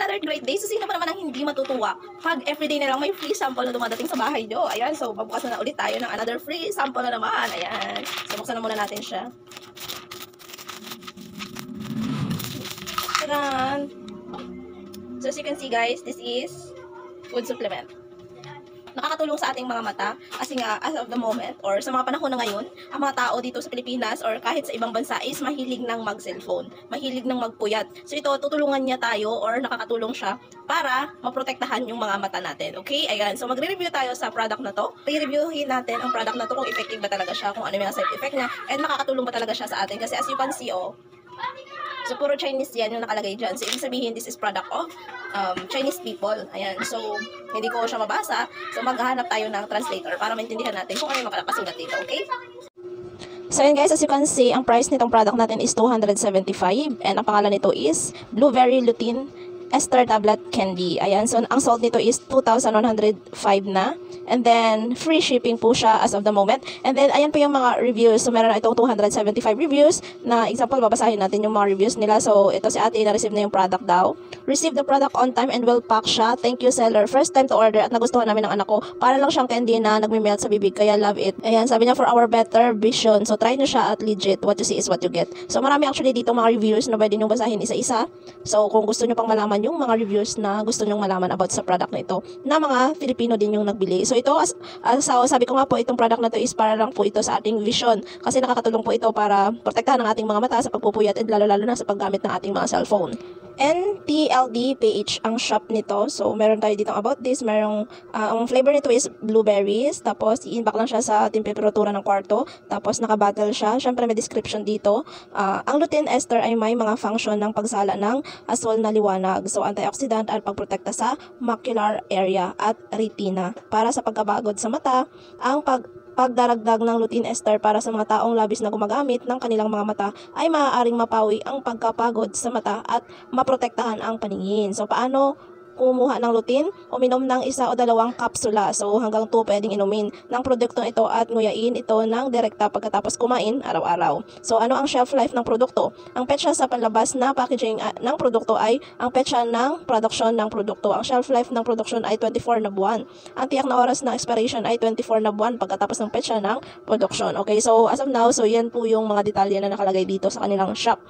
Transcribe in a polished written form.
another great day. So, sino ba naman ang hindi matutuwa pag everyday na lang may free sample na dumadating sa bahay nyo? Ayan, so, mabukas na ulit tayo ng another free sample na naman. Ayan. So, buksan na muna natin siya. Tadaan! So, as you can see guys, this is food supplement. Nakakatulong sa ating mga mata kasi nga as of the moment or sa mga panahon na ngayon, ang mga tao dito sa Pilipinas or kahit sa ibang bansa is mahilig ng mag-cellphone, mahilig ng magpuyat. So ito, tutulungan niya tayo or nakakatulong siya para maprotektahan yung mga mata natin. Okay? Ayan. So magre-review tayo sa product na to. I-reviewin natin ang product na to kung effective ba talaga siya, kung ano yung side effect niya, and makakatulong ba talaga siya sa atin. Kasi as you can see, oh, so, puro Chinese yan yung nakalagay dyan. So, ibig sabihin, this is product of Chinese people. Ayan. So, hindi ko siya mabasa. So, maghahanap tayo ng translator para maintindihan natin kung ano yung makalapasulat dito. Okay? So, yun guys, as you can see, ang price nitong product natin is 275. And ang pangalan nito is Blueberry Lutein Ester Tablet Candy. Ayan. So, ang sold nito is 2,105 na. And then, free shipping po siya as of the moment. And then, ayan po yung mga reviews. So, meron na itong 275 reviews na example, babasahin natin yung mga reviews nila. So, ito si ate, na-receive na yung product daw. Receive the product on time and well packed siya. Thank you, seller. First time to order at nagustuhan namin ng anak ko. Para lang siyang candy na nagme-melt sa bibig. Kaya love it. Ayan, sabi niya for our better vision. So, try nyo siya at legit. What you see is what you get. So, marami actually dito mga reviews na pwede nyo basahin isa-isa. So, kung gusto nyo pang malaman yung mga reviews na gusto nyo malaman about sa product na ito, na mga Filipino din yung nagbili. So, ito, sabi ko nga po, itong product na to is para lang po ito sa ating vision. Kasi nakakatulong po ito para protektahan ang ating mga mata sa pagpupuyat at lalo-lalo na sa paggamit ng ating mga cellphone. NTLD PH ang shop nito. So, meron tayo dito about this. Merong, ang flavor nito is blueberries. Tapos, i-imbak lang siya sa temperatura ng kwarto. Tapos, nakabattle siya. Siyempre, may description dito. Ang lutein ester ay may mga function ng pagsala ng aswal na liwanag. So, antioxidant at pagprotekta sa macular area at retina. Para sa pagkabagod sa mata, ang pagdaragdag ng lutein ester para sa mga taong labis na gumagamit ng kanilang mga mata ay maaaring mapawi ang pagkapagod sa mata at maprotektahan ang paningin. So, paano kumuha ng lutein? Uminom ng 1 o 2 kapsula. So, hanggang 2 pwedeng inumin ng produktong ito at nguyain ito ng direkta pagkatapos kumain araw-araw. So, ano ang shelf life ng produkto? Ang petsa sa panlabas na packaging ng produkto ay ang petsa ng production ng produkto. Ang shelf life ng production ay 24 na buwan. Ang tiyak na oras na expiration ay 24 na buwan pagkatapos ng petsa ng production. Okay, so as of now, so yan po yung mga detalye na nakalagay dito sa kanilang shop.